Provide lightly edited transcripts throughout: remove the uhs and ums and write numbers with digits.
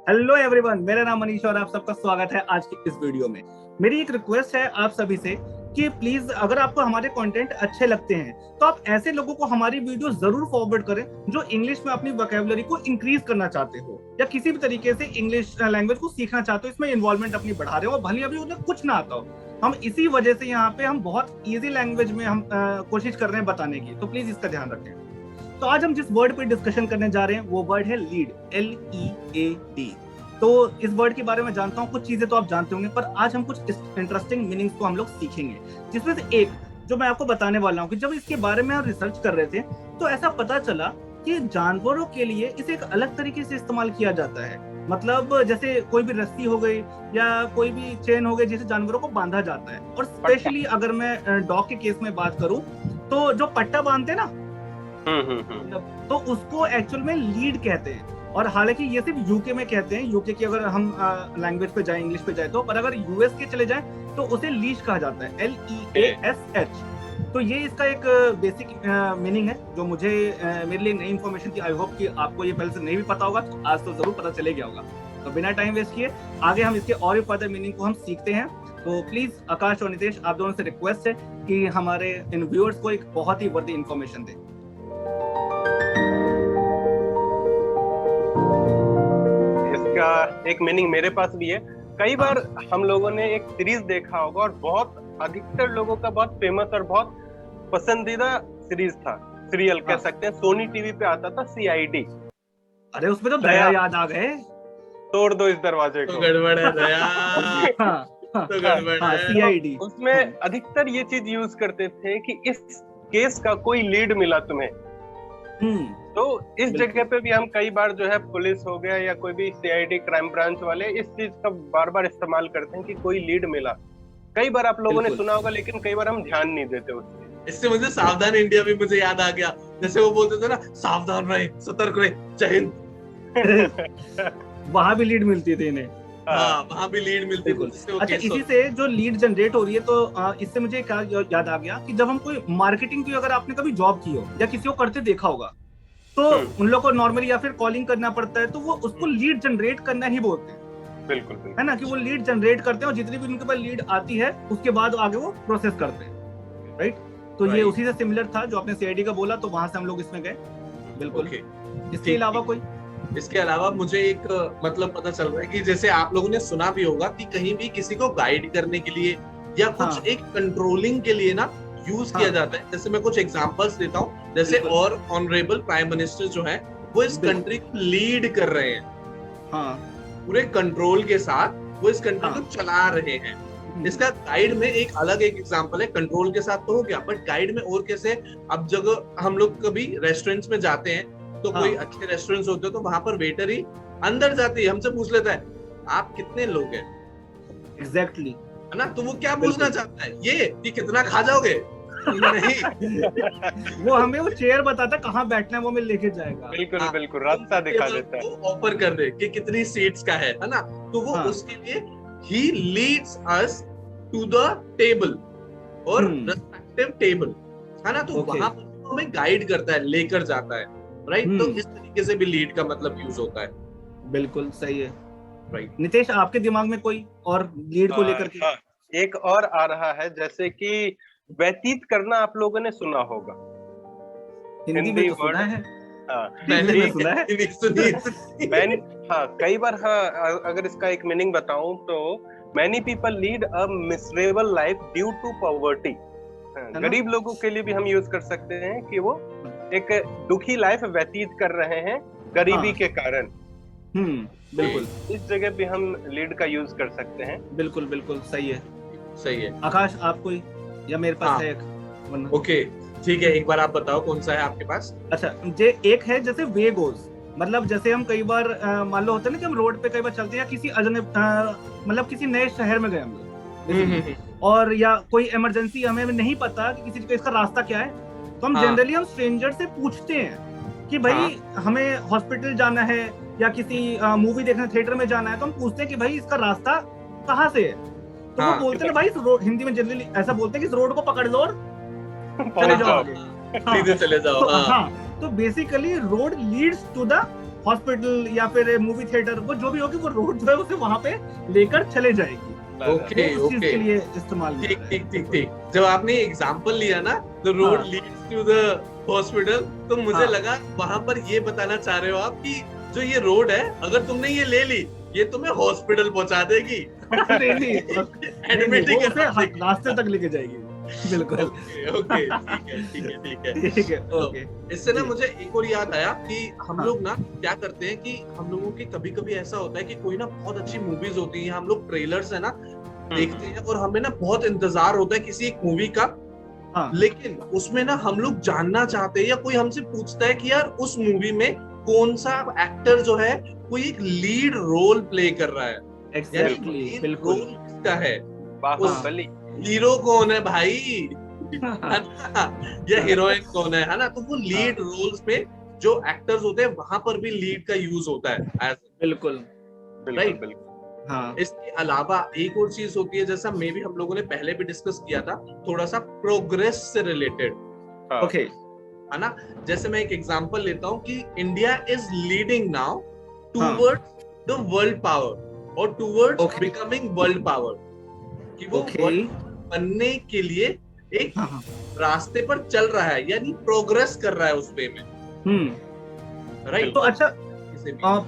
Hello everyone, मेरा नाम मनीष और आप सबका स्वागत है आज की इस वीडियो में। मेरी एक रिक्वेस्ट है आप सभी से कि प्लीज अगर आपको हमारे कंटेंट अच्छे लगते हैं तो आप ऐसे लोगों को हमारी वीडियो जरूर फॉरवर्ड करें जो इंग्लिश में अपनी वोकैबुलरी को इंक्रीज करना चाहते हो या किसी भी तरीके से इंग्लिश लैंग्वेज को सीखना चाहते हो, इसमें इन्वॉल्वमेंट अपनी बढ़ा रहे हो, भले अभी उन्हें कुछ ना आता हो। हम इसी वजह से यहाँ पे हम बहुत ईजी लैंग्वेज में हम कोशिश कर रहे हैं बताने की, तो प्लीज इसका ध्यान रखें। तो आज हम जिस वर्ड पे डिस्कशन करने जा रहे हैं वो वर्ड है लीड, LEAD। तो इस वर्ड के बारे में जानता हूँ, कुछ चीजें तो आप जानते होंगे, पर आज हम कुछ इंटरेस्टिंग मीनिंग्स को हम लोग सीखेंगे, जिसमें से एक जो मैं आपको बताने वाला हूँ कि जब इसके बारे में हम रिसर्च कर रहे थे तो ऐसा पता चला कि जानवरों के लिए इसे एक अलग तरीके से इस्तेमाल किया जाता है। मतलब जैसे कोई भी रस्सी हो गई या कोई भी चेन हो गई जिसे जानवरों को बांधा जाता है, और स्पेशली अगर मैं डॉग के केस में बात करूं तो जो पट्टा बांधते हैं ना, तो उसको एक्चुअल में लीड कहते हैं। और हालांकि ये सिर्फ यूके में कहते हैं, यूके की अगर हम लैंग्वेज पे जाए, इंग्लिश पे जाए तो, पर अगर यूएस के चले जाए तो उसे लीश कहा जाता है, LEASH। तो ये इसका एक बेसिक मीनिंग है जो मुझे मेरे लिए नई इन्फॉर्मेशन थी। आई होप कि आपको ये पहले से नहीं भी पता होगा, तो आज तो जरूर पता चले गया होगा। तो बिना टाइम वेस्ट किए आगे हम इसके और भी फर्दर मीनिंग को हम सीखते हैं। तो प्लीज आकाश और नितेश, आप दोनों से रिक्वेस्ट है कि हमारे इन व्यूअर्स को एक बहुत ही वर्दी इन्फॉर्मेशन दें। इसका एक मीनिंग मेरे पास भी है। कई बार हम लोगों ने एक सीरीज देखा होगा और बहुत अधिकतर लोगों का बहुत फेमस और बहुत पसंदीदा सीरीज था, सीरियल कह सकते हैं, सोनी टीवी पे आता था, CID। अरे उसमें तो दया याद आ गए, तोड़ दो इस दरवाजे को। तो गड़बड़ है दया। तो गड़बड़ है CID। उसमें अधिकतर ये चीज यूज करते थे कि इस केस का कोई लीड मिला तुम्हें, तो इस जगह पे भी हम कई बार जो है पुलिस हो गया या कोई भी CID क्राइम ब्रांच वाले इस चीज का बार बार इस्तेमाल करते हैं कि कोई लीड मिला। कई बार आप लोगों ने सुना होगा, लेकिन कई बार हम ध्यान नहीं देते उससे। इससे मुझे सावधान इंडिया भी मुझे याद आ गया, जैसे वो बोलते थे ना, सावधान रहे, सतर्क रहे, जय हिंद। वहां भी लीड मिलती थी इन्हें। हाँ, वहां भी लीड मिलती थी। अच्छा, इसी से जो लीड जनरेट हो रही है, तो इससे मुझे क्या याद आ गया कि जब हम कोई मार्केटिंग की, अगर आपने कभी जॉब की हो या किसी को करते देखा होगा, तो उन लोगों को नॉर्मली या फिर कॉलिंग करना पड़ता है, तो वो उसको लीड जनरेट करना ही बोलते हैं। बिल्कुल है ना, कि वो लीड जनरेट करते हैं और जितनी भी उनके पास लीड आती है उसके बाद आगे वो प्रोसेस करते हैं, राइट। तो ये उसी से सिमिलर था जो आपने CID का बोला, तो वहां से हम लोग इसमें गए। बिल्कुल। इसके अलावा कोई? इसके अलावा मुझे एक मतलब पता चल रहा है कि जैसे आप लोगों ने सुना भी होगा कि कहीं भी किसी को गाइड करने के लिए या कुछ एक कंट्रोलिंग के लिए ना यूज किया जाता है। जैसे मैं कुछ एग्जांपल्स देता हूँ, जैसे और ऑनरेबल प्राइम मिनिस्टर जो है वो इस कंट्री को लीड कर रहे हैं, पूरे कंट्रोल के साथ वो इस कंट्री को चला रहे हैं। इसका गाइड में एक अलग एक एग्जांपल है, कंट्रोल के साथ तो हो गया, बट गाइड में और कैसे। अब जब हम लोग कभी रेस्टोरेंट्स में जाते हैं तो कोई अच्छे रेस्टोरेंट्स होते हैं तो वहां पर वेटर ही अंदर जाते ही हमसे पूछ लेता है आप कितने लोग हैं। एग्जैक्टली, है ना, तो वो क्या पूछना चाहता है, ये कितना खा जाओगे? नहीं, वो हमें वो चेयर बताता कहाँ बैठना है, वो हमें लेके जाएगा। बिल्कुल बिल्कुल, रास्ता दिखा देता है, ऑफर कर दे कि कितनी सीट्स का है ना। तो वो उसके लिए he leads us to the table और respective table, है ना। तो वहां पर हमें गाइड करता है, लेकर जाता है, राइट। तो इस तरीके से भी लीड का मतलब यूज होता है। बिल्कुल सही है, राइट। नितेश, आपके दिमाग में कोई और लीड को लेकर के? एक और आ रहा है, जैसे कि व्यतीत करना आप लोगों ने सुना होगा। हिंदी में तो सुना है। मैंने सुना है। कई बार अगर इसका एक मीनिंग बताऊं तो many people lead a miserable life due to poverty। गरीब लोगों के लिए भी हम यूज कर सकते हैं कि वो एक दुखी लाइफ व्यतीत कर रहे हैं गरीबी के कारण। बिल्कुल, इस जगह पे हम लीड का यूज कर सकते हैं। बिल्कुल बिल्कुल सही है, सही है। आकाश, आप कोई, या मेरे पास है एक? ओके, ठीक है, एक बार आप बताओ कौन सा है आपके पास। अच्छा, एक है जैसे वे गोज, मतलब जैसे हम कई बार मान लो होता है ना कि हम रोड पे कई बार चलते हैं या किसी मतलब किसी नए शहर में गए हम लोग, और या कोई इमरजेंसी, हमें नहीं पता कि किसी को इसका रास्ता क्या है, तो हम जनरली हम स्ट्रेंजर से पूछते हैं कि भाई हमें हॉस्पिटल जाना है या किसी मूवी देखने थिएटर में जाना है, तो हम पूछते हैं कि भाई इसका रास्ता कहाँ से है। तो वो बोलते हैं भाई हिंदी में जनरली ऐसा बोलते हैं कि इस रोड को पकड़ लो और चले जाओ, सीधे चले जाओ। तो basically road leads to the hospital या फिर मूवी थिएटर, वो जो भी होगी वो रोड जो है उसे वहां पे लेकर चले जाएगी। ओके उस चीज के लिए इस्तेमाल ठीक ठीक ठीक ठीक। जब आपने एग्जांपल लिया ना, the road leads to the hospital, तो मुझे लगा वहां पर ये बताना चाह रहे हो आप कि जो ये रोड है, अगर तुमने ये ले ली, ये तुम्हें हॉस्पिटल पहुंचा देगी, एडमिट रास्ते तक लेके जाएगी। बिल्कुल। ओके ठीक है। ओके। इससे ना मुझे एक और याद आया कि हम लोग ना क्या करते हैं कि हम लोगों की कभी कभी ऐसा होता है कि कोई ना बहुत अच्छी मूवीज होती है, हम लोग ट्रेलर्स है ना देखते हैं और हमें ना बहुत इंतजार होता है किसी एक मूवी का, लेकिन उसमें ना हम लोग जानना चाहते हैं या कोई हमसे पूछता है कि यार उस मूवी में कौन सा एक्टर जो है कोई एक लीड रोल प्ले कर रहा है। एग्जैक्टली, बिल्कुल। किसका है, बाहुबली, हीरो कौन है भाई या हीरोइन कौन है ना। तो वो लीड रोल्स पे जो एक्टर्स होते हैं वहां पर भी लीड का यूज होता है। बिल्कुल राइट। हाँ। इसके अलावा एक और चीज होती है, जैसा मे भी हम लोगों ने पहले भी डिस्कस किया था, थोड़ा सा प्रोग्रेस से रिलेटेड। ओके, है ना। जैसे मैं एक एग्जांपल लेता हूँ कि India is leading now towards the world power और टूवर्ड्स बिकमिंग वर्ल्ड पावर, कि वो बनने के लिए एक रास्ते पर चल रहा है, यानी प्रोग्रेस कर रहा है उस वे में। राइट। तो अच्छा,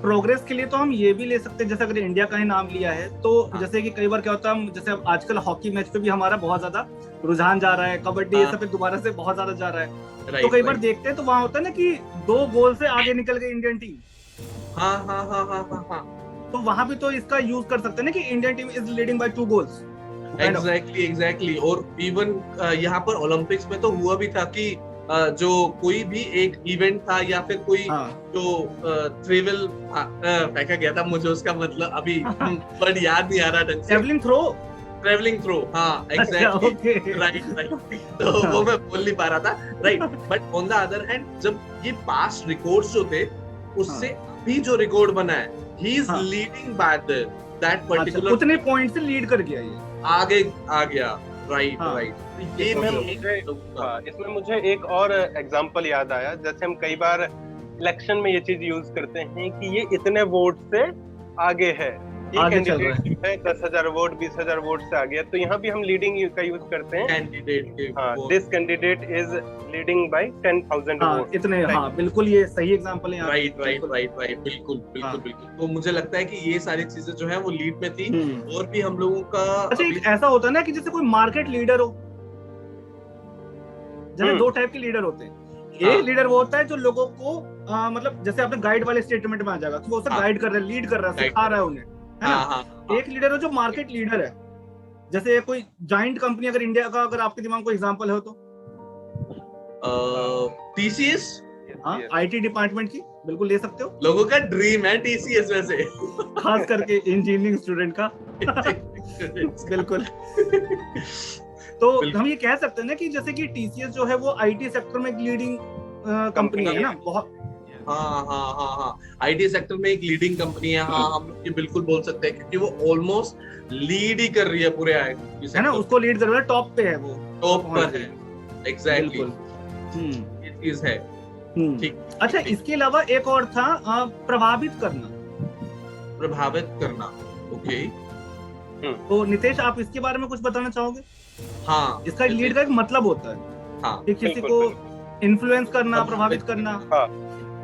प्रोग्रेस के लिए तो हम ये भी ले सकते हैं, जैसे अगर इंडिया का ही नाम लिया है तो जैसे कि कई बार क्या होता है, जैसे आजकल हॉकी मैच पे भी हमारा बहुत ज्यादा रुझान जा रहा है, कबड्डी ये सब पे दोबारा से बहुत ज्यादा जा रहा है। तो कई बार देखते हैं तो वहाँ होता है ना कि 2 गोल से आगे निकल गई इंडियन टीम। हाँ। तो वहाँ भी तो इसका यूज कर सकते हैं ना कि Indian team is leading by 2 goals. Exactly. और इवन यहाँ पर ओलंपिक्स में तो हुआ भी था कि जो कोई भी एक इवेंट था या फिर कोई जो ट्रेवल फेंका गया था, मुझे उसका मतलब अभी वर्ड याद नहीं आ रहा ढंग से। Travelling through. हाँ, एग्जैक्टली। राइट। तो वो मैं बोल नहीं पा रहा था। Right. But on the other hand, जब ये पास्ट रिकॉर्ड्स जो थे उससे अभी जो रिकॉर्ड बना है, he is leading by that particular, उतने पॉइंट से लीड कर गया, ये आगे आ गया। राइट। इसमें मुझे एक और एग्जांपल याद आया। जैसे हम कई बार इलेक्शन में ये चीज यूज करते हैं कि ये इतने वोट से आगे है, ये कैंडिडेट है 10,000 वोट 20,000 वोट से आगे है, तो यहाँ भी हम लीडिंग का यूज करते हैं, candidate. This candidate is leading by 10,000 vote, इतने। बिल्कुल, ये सही एग्जांपल है। राइट। बिल्कुल। तो मुझे लगता है कि ये सारी चीजें जो है वो लीड में थी। और भी हम लोगों का अच्छा, ऐसा होता है ना कि जैसे कोई मार्केट लीडर हो, जैसे 2 टाइप के लीडर होते हैं। एक लीडर वो होता है जो लोगों को मतलब जैसे आपने गाइड वाले स्टेटमेंट में आ जाएगा कि वो उसे गाइड कर रहा है, लीड कर रहा है, सिखा रहा है उन्हें, है ना। एक लीडर है जो मार्केट लीडर है, जैसे कोई जाइंट कंपनी, अगर इंडिया का अगर आपके दिमाग में कोई एग्जांपल है तो TCS। IT डिपार्टमेंट की बिल्कुल ले सकते हो। लोगों का ड्रीम है TCS वैसे, खास करके इंजीनियरिंग स्टूडेंट का। बिल्कुल। तो हम ये कह सकते हैं ना कि जैसे कि TCS जो है वो IT सेक्टर में एक लीडिंग कंपनी है ना, बहुत। हाँ। IT सेक्टर में एक लीडिंग कंपनी है। हम लोग ये बिल्कुल बोल सकते हैं क्योंकि वो ऑलमोस्ट लीड ही कर रही है पूरे IT है ना, उसको लीड कर रहा है, टॉप पे है वो, टॉप पर है। एग्जैक्टली। ये चीज है। ठीक। अच्छा, इसके अलावा एक और था प्रभावित करना। ओके। तो नितेश, आप इसके बारे में कुछ बताना चाहोगे? हाँ, इसका लीड का एक मतलब होता है कि किसी को इन्फ्लुएंस करना, प्रभावित करना।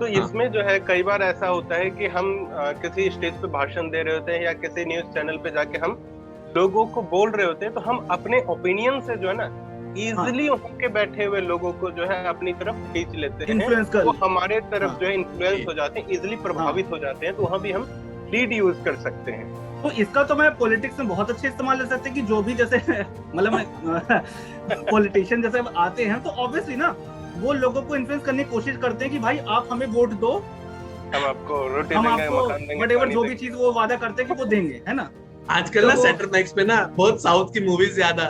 तो इसमें जो है कई बार ऐसा होता है कि हम किसी स्टेज पे भाषण दे रहे होते हैं या किसी न्यूज चैनल पे जाके हम लोगों को बोल रहे होते हैं, तो हम अपने ओपिनियन से जो है ना इजिली उनके बैठे हुए लोगों को जो है अपनी तरफ खींच लेते हैं, वो हमारे तरफ जो है इन्फ्लुएंस हो जाते हैं, इजिली प्रभावित हो जाते हैं। तो वहाँ भी हम लीड यूज कर सकते हैं। तो इसका तो मैं पॉलिटिक्स में बहुत अच्छे इस्तेमाल ले सकते हैं कि जो भी जैसे मतलब पॉलिटिशियन जैसे आते हैं तो ऑब्वियसली ना वो लोगों को इन्फ्लुएंस करने की कोशिश करते हैं कि भाई आप हमें वोट दो, हम आपको रोटी देंगे, मकान देंगे, वटेवर जो भी चीज वो वादा करते हैं कि वो देंगे, है ना। आजकल ना सेंटर मैक्स पे ना बहुत साउथ की मूवीज ज्यादा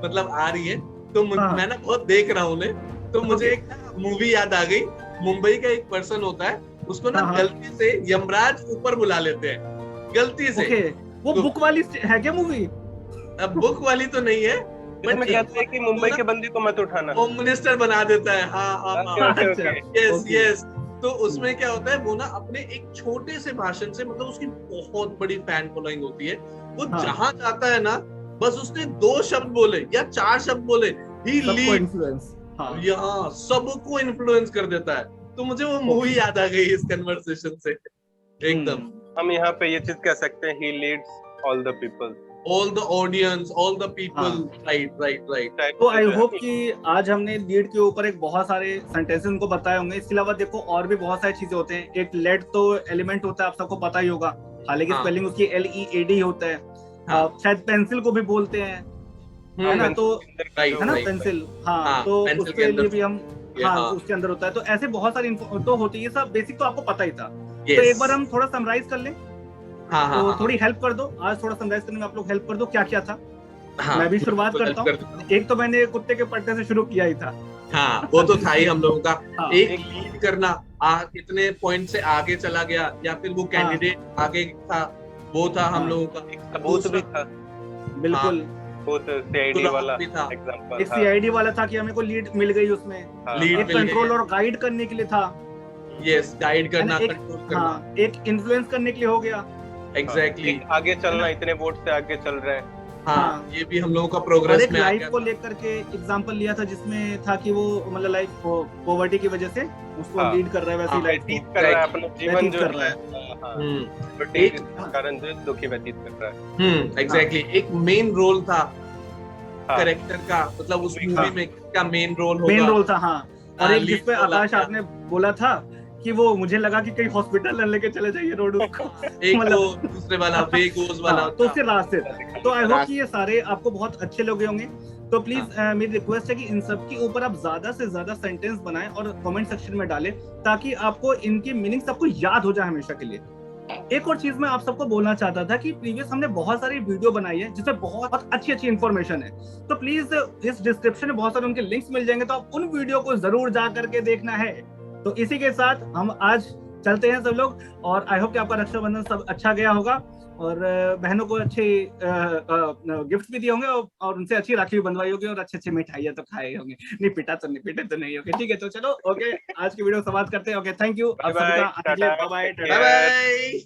मतलब आ रही है, तो मैं ना बहुत देख रहा हूँ उन्हें। तो मुझे एक मूवी याद आ गई। मुंबई का एक पर्सन होता है, उसको ना गलती से यमराज ऊपर बुला लेते हैं, गलती से। वो बुक वाली है क्या मूवी? अब बुक वाली तो नहीं है, बट मैं कहता है कि मुंबई के बंदी को मत उठाना, होम मिनिस्टर बना देता है। हाँ। यस। तो उसमें क्या होता है, वो ना अपने एक छोटे से भाषण से, मतलब उसकी बहुत बड़ी फैन फॉलोइंग होती है, वो जहां जाता है ना, बस उसने 2 शब्द बोले या 4 शब्द बोले, ही लीड्स, यहाँ सबको इन्फ्लुएंस कर देता है। तो मुझे वो मूवी याद आ गई इस कन्वर्सेशन से एकदम। हम यहाँ पे ये चीज कह सकते हैं, he leads all the people, all the audience, all the people, right. तो आई होप कि आज हमने लीड के ऊपर एक बहुत सारे सेंटेंसेस उनको बताए होंगे। इसके अलावा देखो और भी बहुत सारी चीजें होते हैं। एक लेड तो एलिमेंट होता है, आप सबको पता ही होगा, हालांकि स्पेलिंग उसकी LEAD होता है। शायद पेंसिल को भी बोलते हैं, है ना, तो है ना पेंसिल, तो उसके लिए भी हम उसके अंदर होता है। तो ऐसे बहुत सारी तो होती है, सब बेसिक तो आपको पता ही था। तो एक बार हम थोड़ा समराइज कर लें, तो थोड़ी हेल्प कर दो। आज थोड़ा समराइज करने में आप लोग हेल्प कर दो, क्या क्या था। मैं भी शुरुआत करता हूँ। एक तो मैंने कुत्ते के पट्टे से शुरू किया ही था। वो तो था ही हम लोगों का। एक लीड करना, कितने पॉइंट से आगे चला गया, या फिर वो कैंडिडेट आगे था, वो था हम लोगों का। एक सबूत भी था, बिल्कुल, CID वाला एग्जांपल, एक CID वाला था कि हमें को लीड मिल गई उसमें। एक कंट्रोल और गाइड करने के लिए था। यस, गाइड करना, कंट्रोल करना। एक इन्फ्लुएंस करने के लिए हो गया। एग्जैक्टली, आगे चलना, इतने वोट से आगे चल रहे हैं। ये भी हम लोगों का प्रोग्रेस में आ गया। लाइफ को लेकर के एग्जांपल लिया था, जिसमें था कि वो मतलब लाइफ पॉवर्टी की वजह से उसको लीड कर रहा है, वैसे ही लाइफ कर रहा है, अपना जीवन जो कर रहा है, एक कारण जो दुखी व्यतीत कर रहा है। एग्जैक्टली, एक मेन रोल था कैरेक्टर का, मतलब उस मूवी में क्या मेन रोल था। और एक जिस पे आकाश आपने बोला था कि वो मुझे लगा कि कहीं हॉस्पिटल न लेके चले जाइए रोड उसको, एक मतलब दूसरे वाला वेगोस वाला, तो उसके रास्ते। तो आई होप कि ये सारे आपको बहुत अच्छे लगे होंगे। तो प्लीज मेरी रिक्वेस्ट है कि इन सब के ऊपर आप ज्यादा से ज्यादा सेंटेंस बनाएं और कमेंट सेक्शन में डालें, ताकि आपको इनकी मीनिंग सबको याद हो जाए हमेशा के लिए। एक और चीज मैं आप सबको बोलना चाहता था कि प्रीवियस हमने बहुत सारी वीडियो बनाई है जिसमें बहुत अच्छी इन्फॉर्मेशन है। तो प्लीज इस डिस्क्रिप्शन में बहुत सारे उनके लिंक्स मिल जाएंगे, तो आप उन वीडियो को जरूर जा करके देखना है। तो इसी के साथ हम आज चलते हैं सब लोग, और आई होप कि आपका रक्षाबंधन सब अच्छा गया होगा, और बहनों को अच्छे गिफ्ट भी दिए होंगे, और उनसे अच्छी राखी भी बंधवाई होगी, और अच्छे मिठाइयाँ तो खाए होंगे। नहीं पिटे तो नहीं होंगे। ठीक है, तो चलो ओके, आज की वीडियो समाप्त करते हैं। Okay, thank you, bye bye.